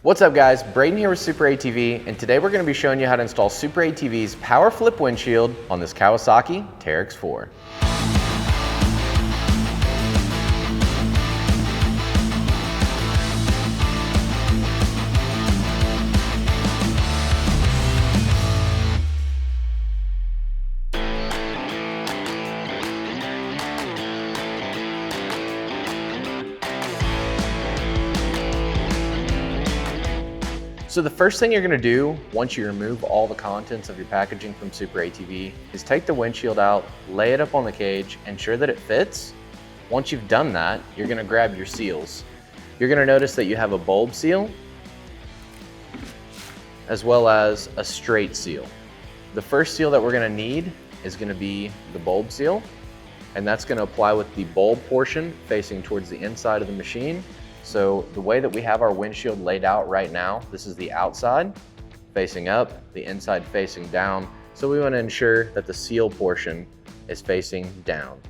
What's up guys, Braden here with SuperATV, and today we're going to be showing you how to install SuperATV's power flip windshield on this Kawasaki Teryx 4. So the first thing you're going to do once you remove all the contents of your packaging from SuperATV is take the windshield out, lay it up on the cage, ensure that it fits. Once you've done that, you're going to grab your seals. You're going to notice that you have a bulb seal as well as a straight seal. The first seal that we're going to need is going to be the bulb seal, and that's going to apply with the bulb portion facing towards the inside of the machine. So the way that we have our windshield laid out right now, this is the outside facing up, the inside facing down. So we want to ensure that the seal portion is facing down.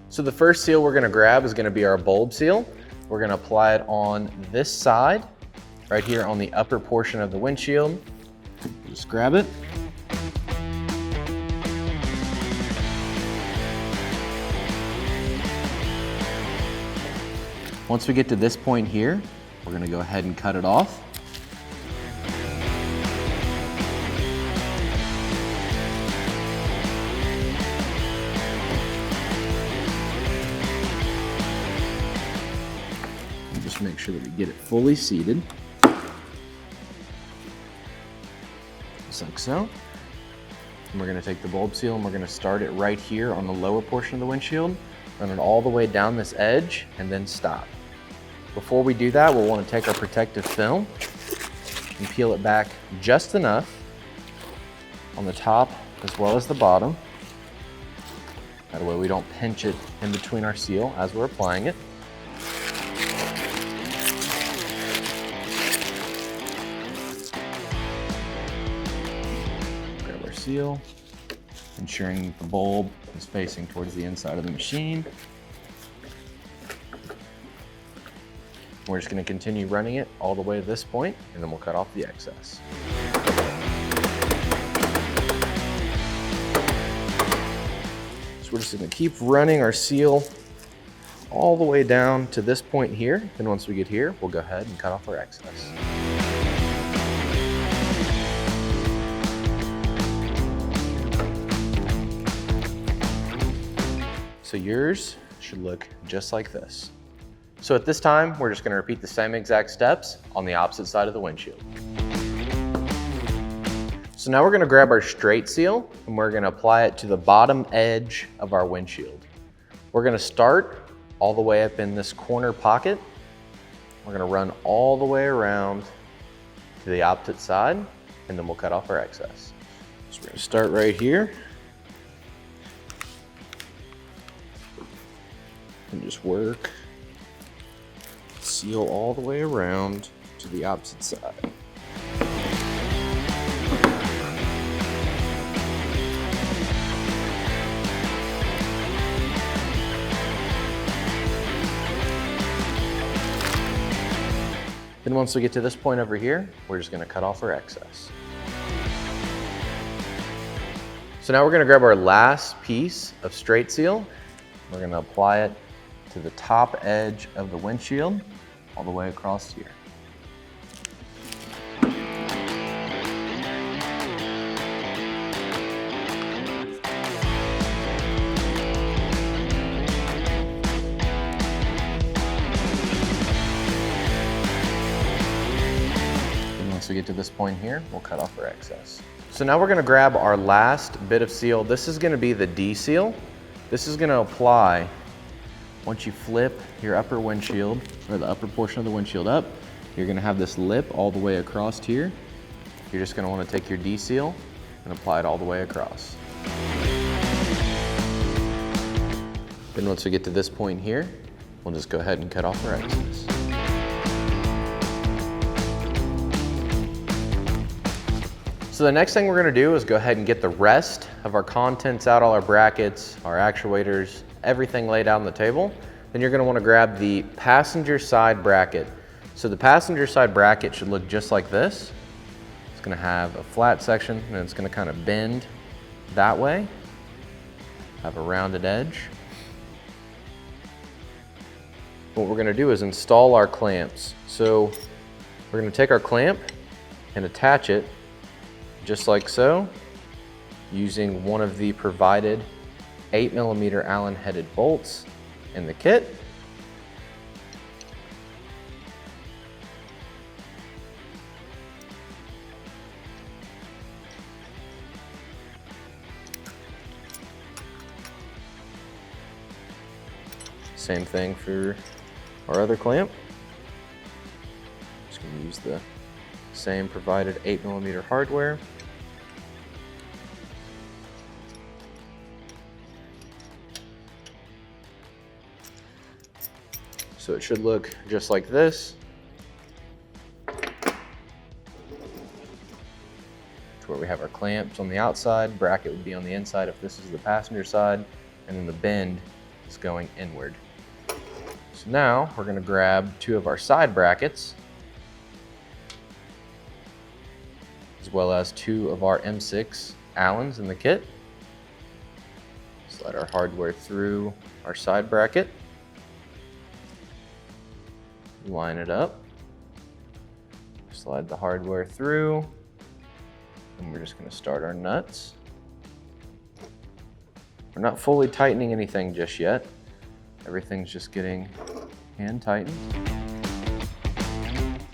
So the first seal we're going to grab is going to be our bulb seal. We're going to apply it on this side, right here on the upper portion of the windshield. Just grab it. Once we get to this point here, we're going to go ahead and cut it off. And just make sure that we get it fully seated. Just like so. And we're going to take the bulb seal and we're going to start it right here on the lower portion of the windshield, run it all the way down this edge, and then stop. Before we do that, we'll want to take our protective film and peel it back just enough on the top as well as the bottom. That way we don't pinch it in between our seal as we're applying it. Grab our seal, ensuring the bulb is facing towards the inside of the machine. We're just going to continue running it all the way to this point, and then we'll cut off the excess. So we're just going to keep running our seal all the way down to this point here. Then once we get here, we'll go ahead and cut off our excess. So yours should look just like this. So at this time, we're just going to repeat the same exact steps on the opposite side of the windshield. So now we're going to grab our straight seal and we're going to apply it to the bottom edge of our windshield. We're going to start all the way up in this corner pocket. We're going to run all the way around to the opposite side, and then we'll cut off our excess. So we're going to start right here and just work seal all the way around to the opposite side. Then once we get to this point over here, we're just going to cut off our excess. So now we're going to grab our last piece of straight seal. We're going to apply it to the top edge of the windshield, all the way across here. And once we get to this point here, we'll cut off our excess. So now we're going to grab our last bit of seal. This is going to be the D seal. This is going to apply once you flip your upper windshield, or the upper portion of the windshield up. You're going to have this lip all the way across here. You're just going to want to take your D seal and apply it all the way across. Then once we get to this point here, we'll just go ahead and cut off our excess. So the next thing we're going to do is go ahead and get the rest of our contents out, all our brackets, our actuators, everything laid out on the table. Then you're going to want to grab the passenger side bracket. So the passenger side bracket should look just like this. It's gonna have a flat section and it's gonna kind of bend that way, have a rounded edge. What we're gonna do is install our clamps. So we're gonna take our clamp and attach it just like so, using one of the provided 8mm Allen headed bolts in the kit. Same thing for our other clamp. Just gonna use the same provided 8mm hardware. So it should look just like this. To where we have our clamps on the outside, bracket would be on the inside if this is the passenger side, and then the bend is going inward. So now we're gonna grab two of our side brackets, as well as two of our M6 Allens in the kit. Slide our hardware through our side bracket. Line it up. Slide the hardware through. And we're just gonna start our nuts. We're not fully tightening anything just yet. Everything's just getting hand tightened.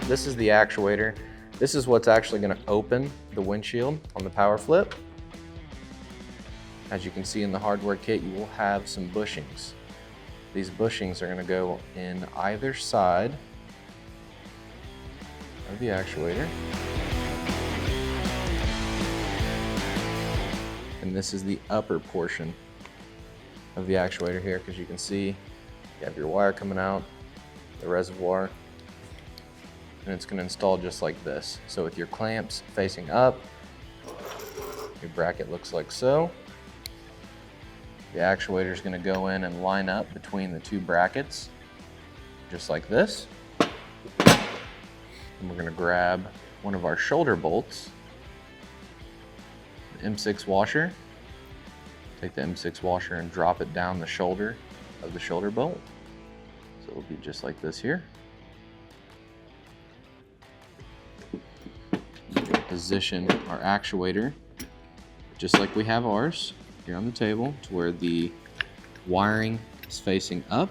This is the actuator. This is what's actually gonna open the windshield on the power flip. As you can see in the hardware kit, you will have some bushings. These bushings are gonna go in either side of the actuator. And this is the upper portion of the actuator here, because you can see you have your wire coming out, the reservoir, and it's gonna install just like this. So with your clamps facing up, your bracket looks like so. The actuator is going to go in and line up between the two brackets, just like this. And we're going to grab one of our shoulder bolts, the M6 washer. Take the M6 washer and drop it down the shoulder of the shoulder bolt. So it'll be just like this here. We're going to position our actuator just like we have ours here on the table, to where the wiring is facing up.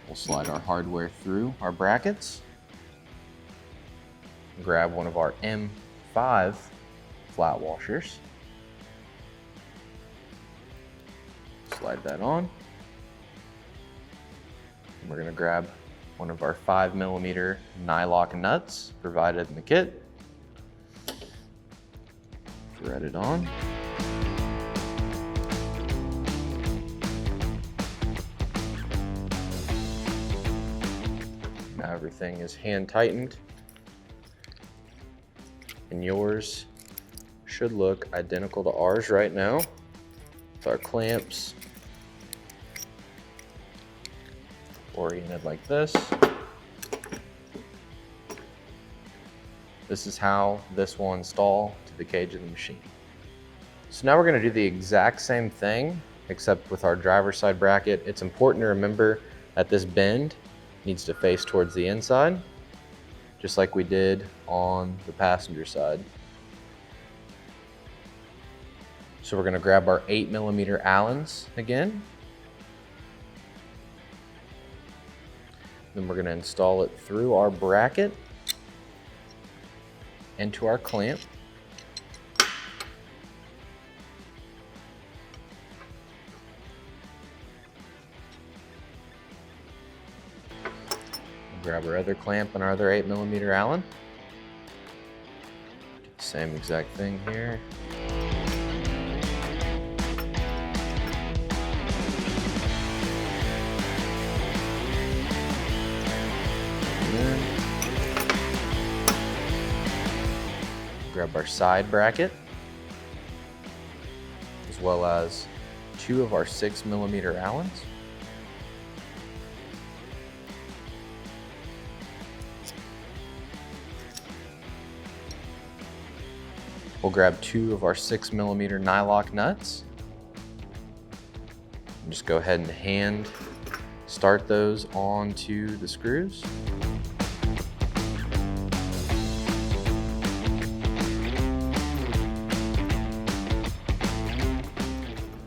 We'll slide our hardware through our brackets. Grab one of our M5 flat washers. Slide that on. And we're going to grab one of our 5mm nylock nuts provided in the kit. Thread it on. Now everything is hand tightened, and yours should look identical to ours right now, with our clamps oriented like this. This is how this will install to the cage of the machine. So now we're going to do the exact same thing, except with our driver's side bracket. It's important to remember that this bend needs to face towards the inside, just like we did on the passenger side. So we're going to grab our 8mm Allens again. Then we're going to install it through our bracket into our clamp. Grab our other clamp and our other 8mm Allen. Do the same exact thing here. Grab our side bracket, as well as two of our 6mm Allens. We'll grab 2 of our 6mm nylock nuts. And just go ahead and hand start those onto the screws.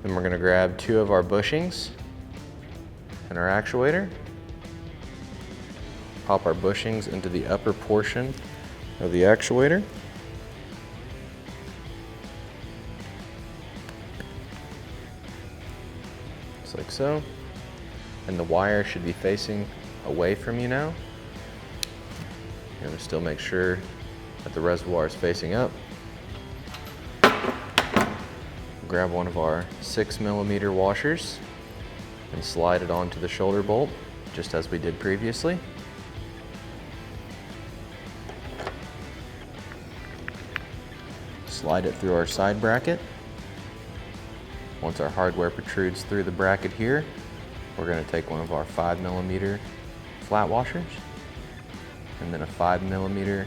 Then we're going to grab 2 of our bushings and our actuator. Pop our bushings into the upper portion of the actuator. Just like so. And the wire should be facing away from you now. You're going to still make sure that the reservoir is facing up. Grab one of our 6mm washers and slide it onto the shoulder bolt, just as we did previously. Slide it through our side bracket. Once our hardware protrudes through the bracket here, we're going to take one of our 5mm flat washers and then a 5mm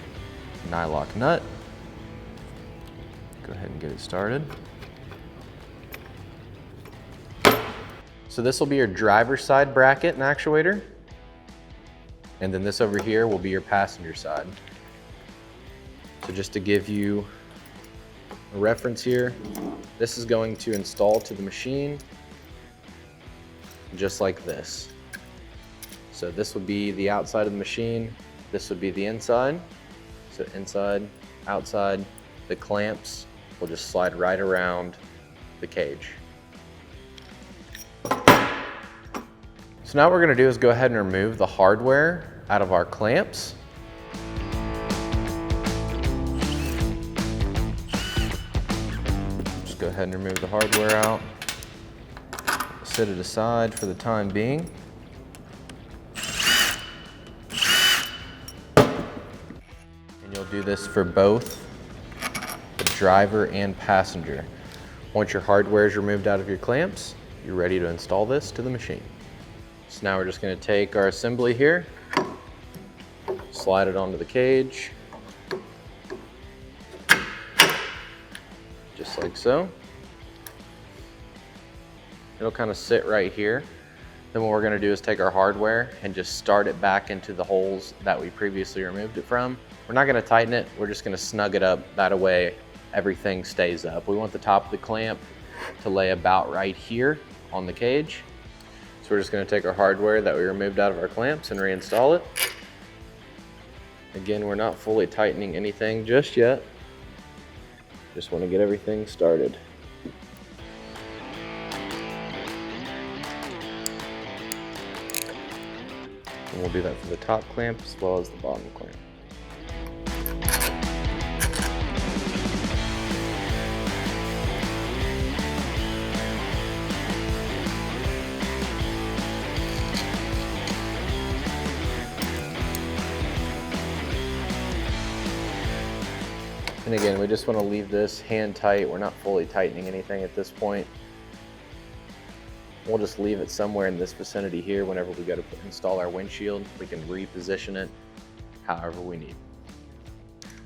nylock nut. Go ahead and get it started. So this will be your driver's side bracket and actuator. And then this over here will be your passenger side. So just to give you a reference here, this is going to install to the machine just like this. So this would be the outside of the machine, this would be the inside. So inside, outside, the clamps will just slide right around the cage. So now what we're going to do is go ahead and remove the hardware out of our clamps. Just go ahead and remove the hardware out. Set it aside for the time being. And you'll do this for both the driver and passenger. Once your hardware is removed out of your clamps, you're ready to install this to the machine. So now we're just going to take our assembly here, slide it onto the cage, just like so. It'll kind of sit right here. Then what we're going to do is take our hardware and just start it back into the holes that we previously removed it from. We're not going to tighten it, we're just going to snug it up. That way everything stays up. We want the top of the clamp to lay about right here on the cage. So we're just going to take our hardware that we removed out of our clamps and reinstall it. Again, we're not fully tightening anything just yet. Just want to get everything started. And we'll do that for the top clamp as well as the bottom clamp. And again, we just want to leave this hand tight. We're not fully tightening anything at this point. We'll just leave it somewhere in this vicinity here. Whenever we go to install our windshield, we can reposition it however we need.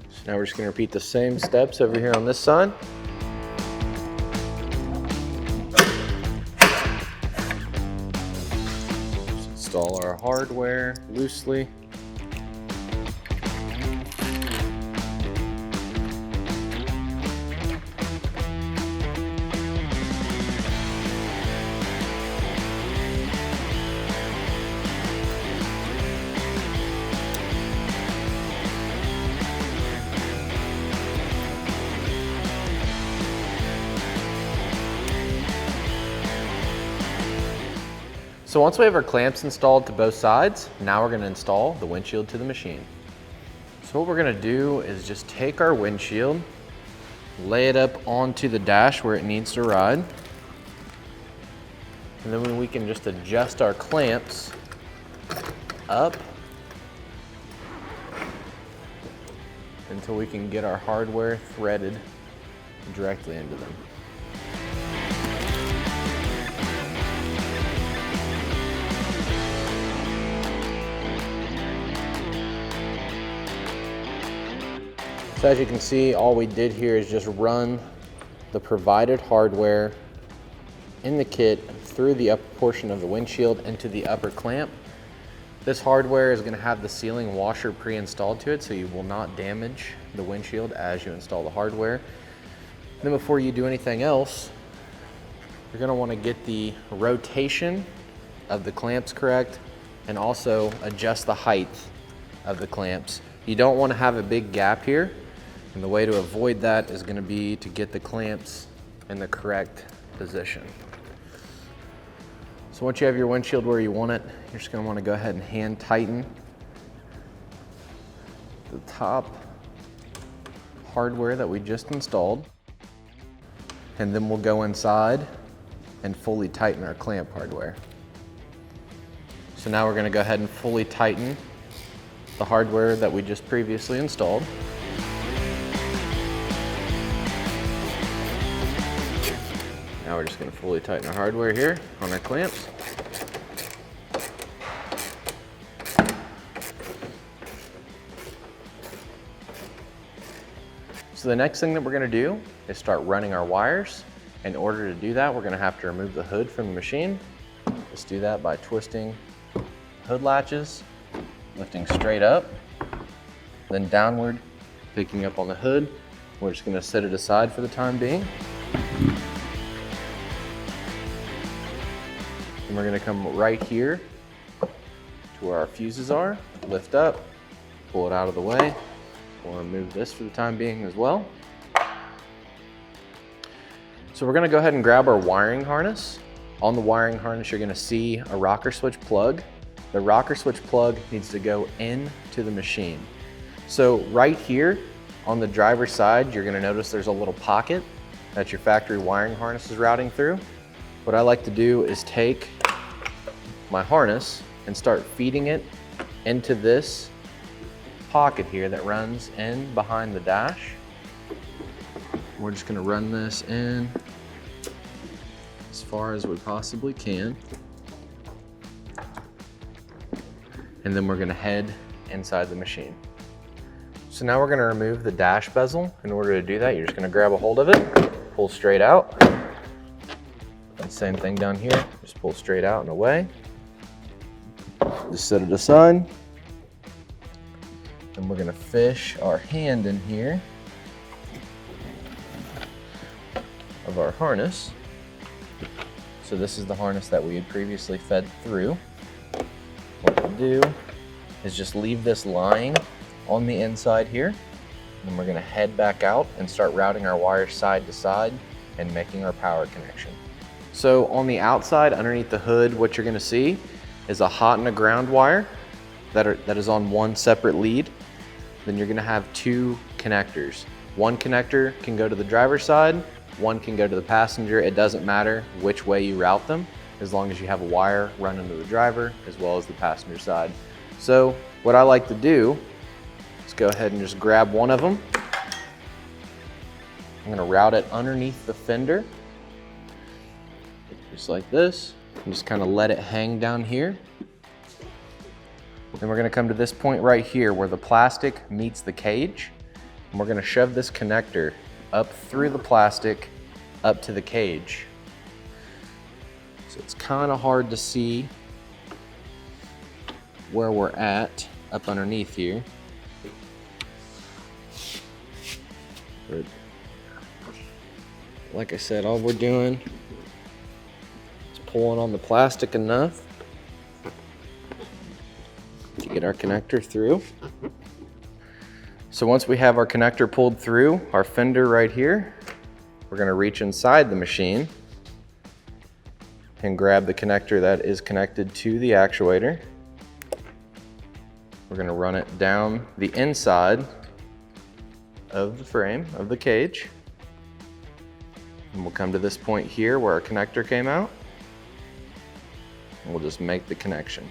So now we're just going to repeat the same steps over here on this side. Just install our hardware loosely. So once we have our clamps installed to both sides, now we're going to install the windshield to the machine. So what we're going to do is just take our windshield, lay it up onto the dash where it needs to ride, and then we can just adjust our clamps up until we can get our hardware threaded directly into them. So as you can see, all we did here is just run the provided hardware in the kit through the upper portion of the windshield into the upper clamp. This hardware is going to have the sealing washer pre-installed to it, so you will not damage the windshield as you install the hardware. Then before you do anything else, you're going to want to get the rotation of the clamps correct and also adjust the height of the clamps. You don't want to have a big gap here, and the way to avoid that is going to be to get the clamps in the correct position. So once you have your windshield where you want it, you're just going to want to go ahead and hand tighten the top hardware that we just installed, and then we'll go inside and fully tighten our clamp hardware. So now we're going to go ahead and fully tighten the hardware that we just previously installed. Now we're just going to fully tighten our hardware here on our clamps. So the next thing that we're going to do is start running our wires. In order to do that, we're going to have to remove the hood from the machine. Let's do that by twisting hood latches, lifting straight up, then downward, picking up on the hood. We're just going to set it aside for the time being. And we're going to come right here to where our fuses are, lift up, pull it out of the way. We'll remove this for the time being as well. So we're going to go ahead and grab our wiring harness. On the wiring harness, you're going to see a rocker switch plug. The rocker switch plug needs to go into the machine. So right here on the driver's side, you're going to notice there's a little pocket that your factory wiring harness is routing through. What I like to do is take my harness and start feeding it into this pocket here that runs in behind the dash. We're just going to run this in as far as we possibly can. And then we're going to head inside the machine. So now we're going to remove the dash bezel. In order to do that, you're just going to grab a hold of it, pull straight out. And same thing down here, just pull straight out and away. Just set it aside. And we're going to fish our hand in here of our harness. So this is the harness that we had previously fed through. What we'll do is just leave this lying on the inside here. And we're going to head back out and start routing our wires side to side and making our power connection. So on the outside, underneath the hood, what you're going to see is a hot and a ground wire that is on one separate lead. Then you're going to have two connectors. One connector can go to the driver's side, one can go to the passenger. It doesn't matter which way you route them, as long as you have a wire running to the driver as well as the passenger side. So what I like to do is go ahead and just grab one of them. I'm going to route it underneath the fender, just like this, and just kind of let it hang down here. Then we're going to come to this point right here where the plastic meets the cage, and we're going to shove this connector up through the plastic up to the cage. So it's kind of hard to see where we're at up underneath here. But like I said, all we're doing is pulling on the plastic enough to get our connector through. So once we have our connector pulled through our fender right here, we're going to reach inside the machine and grab the connector that is connected to the actuator. We're going to run it down the inside of the frame of the cage. And we'll come to this point here where our connector came out. And we'll just make the connection.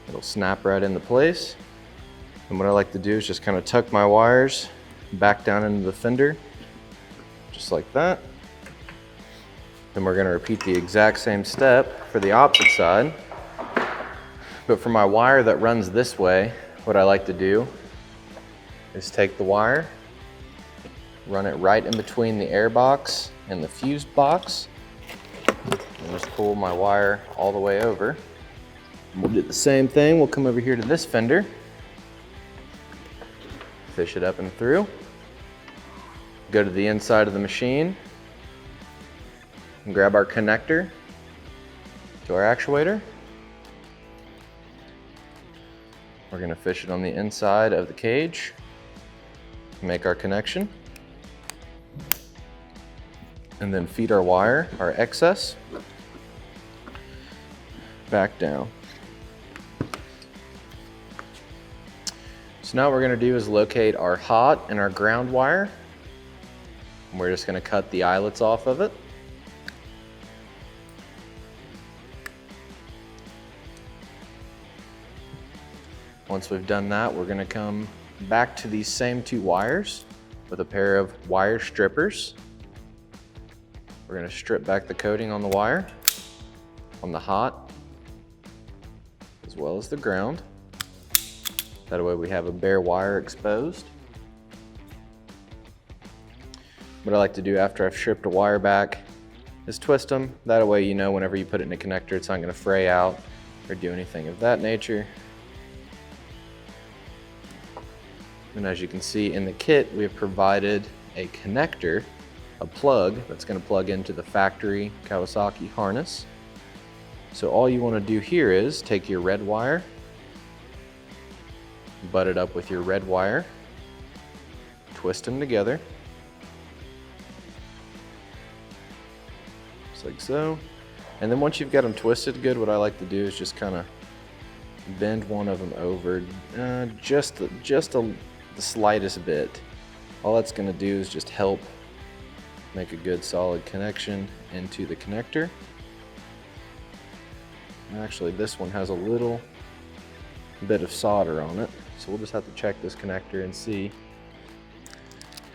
It'll snap right into place. And what I like to do is just kind of tuck my wires back down into the fender, just like that. Then we're going to repeat the exact same step for the opposite side. But for my wire that runs this way, what I like to do is take the wire, run it right in between the air box and the fuse box, and just pull my wire all the way over. We'll do the same thing. We'll come over here to this fender, fish it up and through, go to the inside of the machine, and grab our connector to our actuator. We're going to fish it on the inside of the cage, make our connection, and then feed our wire, our excess, back down. So now what we're going to do is locate our hot and our ground wire. And we're just going to cut the eyelets off of it. Once we've done that, we're going to come back to these same two wires with a pair of wire strippers. We're going to strip back the coating on the wire, on the hot, as well as the ground. That way we have a bare wire exposed. What I like to do after I've stripped a wire back is twist them. That way you know whenever you put it in a connector, it's not going to fray out or do anything of that nature. And as you can see in the kit, we have provided a connector, a plug that's going to plug into the factory Kawasaki harness. So all you want to do here is take your red wire, butt it up with your red wire, twist them together, just like so. And then once you've got them twisted good, what I like to do is just kind of bend one of them over just the slightest bit. All that's going to do is just help make a good solid connection into the connector. And actually this one has a little bit of solder on it, so we'll just have to check this connector and see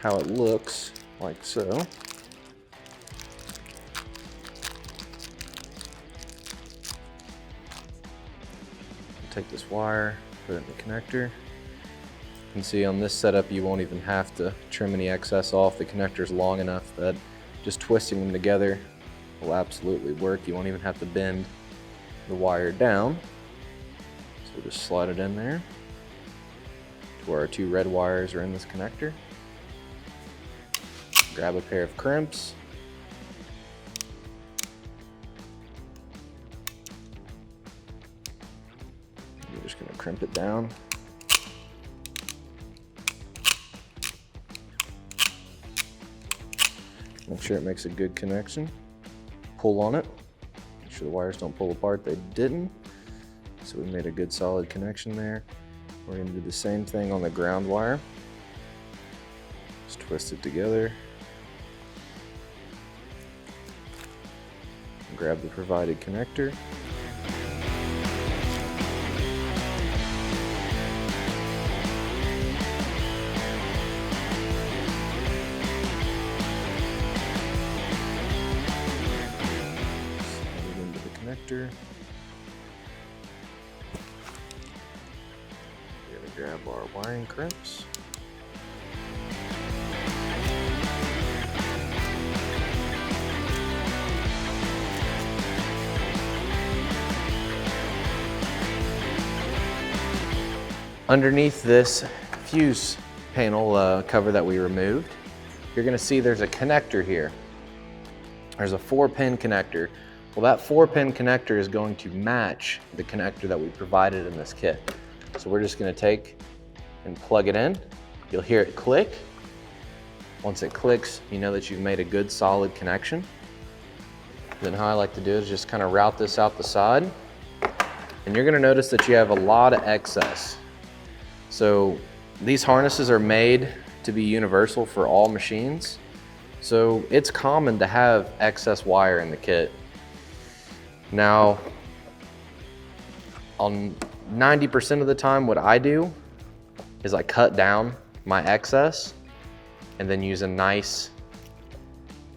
how it looks, like so. Take this wire, put it in the connector. You can see on this setup you won't even have to trim any excess off. The connector's long enough that just twisting them together will absolutely work. You won't even have to bend the wire down. So we'll just slide it in there to where our two red wires are in this connector. Grab a pair of crimps. We're just going to crimp it down. Make sure it makes a good connection. Pull on it. Make sure the wires don't pull apart. They didn't. So we made a good solid connection there. We're going to do the same thing on the ground wire. Just twist it together. Grab the provided connector. Connector. We're going to grab our wiring crimps. Underneath this fuse panel cover that we removed, you're going to see there's a connector here. There's a 4-pin connector. Well, that 4-pin connector is going to match the connector that we provided in this kit. So we're just going to take and plug it in. You'll hear it click. Once it clicks, you know that you've made a good solid connection. Then how I like to do is just kind of route this out the side. And you're going to notice that you have a lot of excess. So these harnesses are made to be universal for all machines. So it's common to have excess wire in the kit. Now, on 90% of the time, what I do is I cut down my excess and then use a nice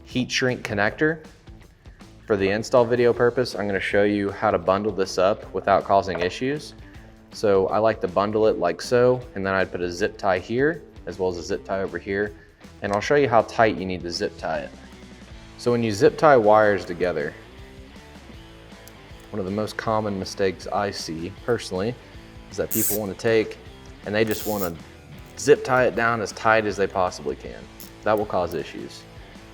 heat shrink connector. For the install video purpose, I'm going to show you how to bundle this up without causing issues. So I like to bundle it like so, and then I'd put a zip tie here, as well as a zip tie over here. And I'll show you how tight you need to zip tie it. So when you zip tie wires together, one of the most common mistakes I see personally is that people want to take and they just want to zip tie it down as tight as they possibly can. That will cause issues.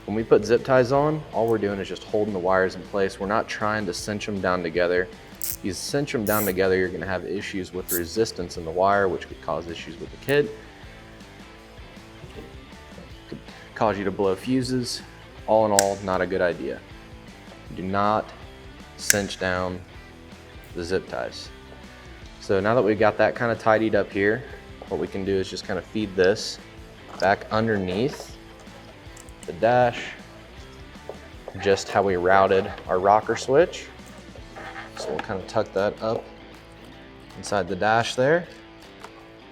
When we put zip ties on, all we're doing is just holding the wires in place. We're not trying to cinch them down together. If you cinch them down together, you're going to have issues with resistance in the wire, which could cause issues with the kit. Could cause you to blow fuses. All in all, not a good idea. Do not cinch down the zip ties. So now that we've got that kind of tidied up here, what we can do is just kind of feed this back underneath the dash, just how we routed our rocker switch. So we'll kind of tuck that up inside the dash there,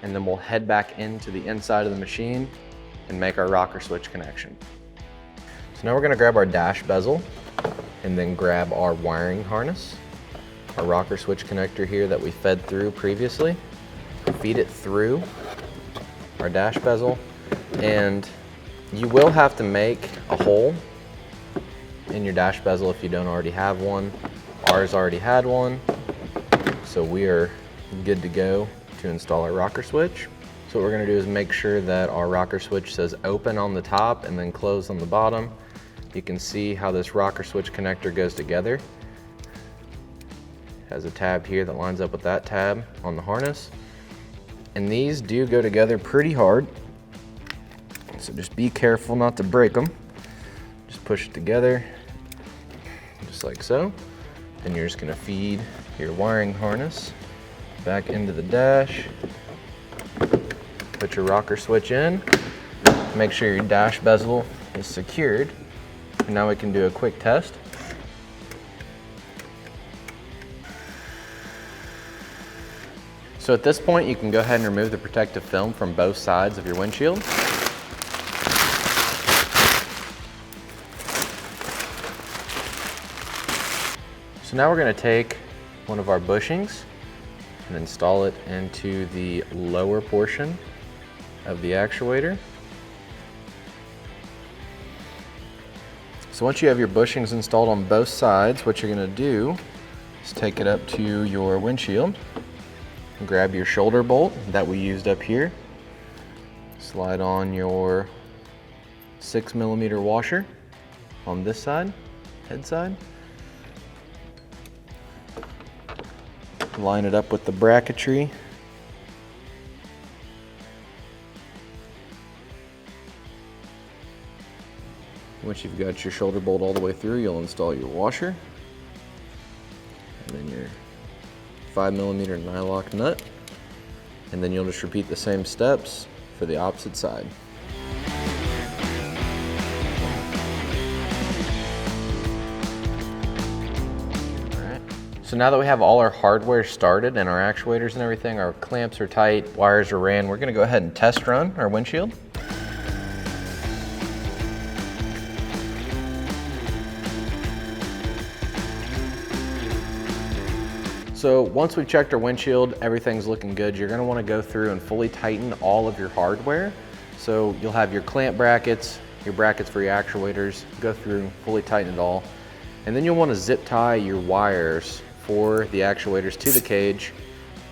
and then we'll head back into the inside of the machine and make our rocker switch connection. So now we're gonna grab our dash bezel and then grab our wiring harness, our rocker switch connector here that we fed through previously, feed it through our dash bezel, and you will have to make a hole in your dash bezel if you don't already have one. Ours already had one, so we are good to go to install our rocker switch. So what we're gonna do is make sure that our rocker switch says open on the top and then close on the bottom. You can see how this rocker switch connector goes together. It has a tab here that lines up with that tab on the harness. And these do go together pretty hard. So just be careful not to break them. Just push it together, just like so. Then you're just gonna feed your wiring harness back into the dash. Put your rocker switch in. Make sure your dash bezel is secured. And now we can do a quick test. So at this point, you can go ahead and remove the protective film from both sides of your windshield. So now we're going to take one of our bushings and install it into the lower portion of the actuator. So once you have your bushings installed on both sides, what you're going to do is take it up to your windshield and grab your shoulder bolt that we used up here. Slide on your 6mm washer on this side, head side. Line it up with the bracketry. Once you've got your shoulder bolt all the way through, you'll install your washer, and then your 5mm nylock nut, and then you'll just repeat the same steps for the opposite side. So now that we have all our hardware started and our actuators and everything, our clamps are tight, wires are ran, we're gonna go ahead and test run our windshield. So once we've checked our windshield, everything's looking good. You're gonna wanna go through and fully tighten all of your hardware. So you'll have your clamp brackets, your brackets for your actuators, go through and fully tighten it all. And then you'll wanna zip tie your wires for the actuators to the cage.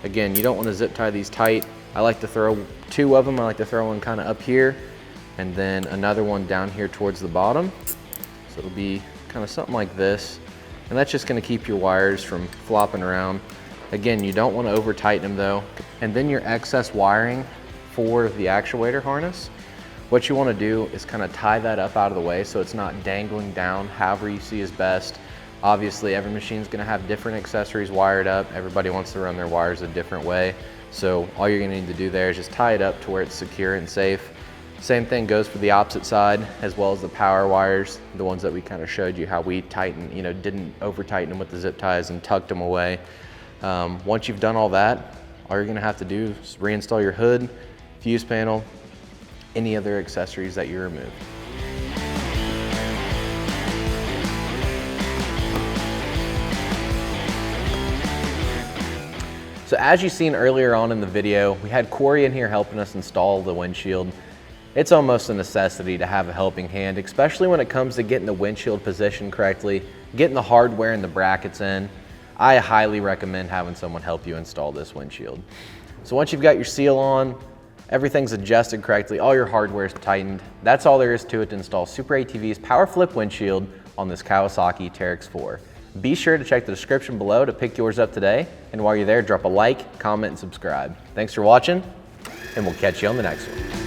Again, you don't want to zip tie these tight. I like to throw two of them. I like to throw one kind of up here and then another one down here towards the bottom. So it'll be kind of something like this. And that's just going to keep your wires from flopping around. Again, you don't want to over tighten them though. And then your excess wiring for the actuator harness, what you want to do is kind of tie that up out of the way so it's not dangling down however you see is best. Obviously, every machine's gonna have different accessories wired up. Everybody wants to run their wires a different way. So all you're gonna need to do there is just tie it up to where it's secure and safe. Same thing goes for the opposite side, as well as the power wires, the ones that we kind of showed you how we tighten, didn't over tighten them with the zip ties and tucked them away. Once you've done all that, all you're gonna have to do is reinstall your hood, fuse panel, any other accessories that you removed. So as you've seen earlier on in the video, we had Corey in here helping us install the windshield. It's almost a necessity to have a helping hand, especially when it comes to getting the windshield positioned correctly, getting the hardware and the brackets in. I highly recommend having someone help you install this windshield. So once you've got your seal on, everything's adjusted correctly, all your hardware is tightened, that's all there is to it to install SuperATV's Power Flip windshield on this Kawasaki Teryx 4. Be sure to check the description below to pick yours up today, and while you're there, drop a like, comment, and subscribe. Thanks for watching, and we'll catch you on the next one.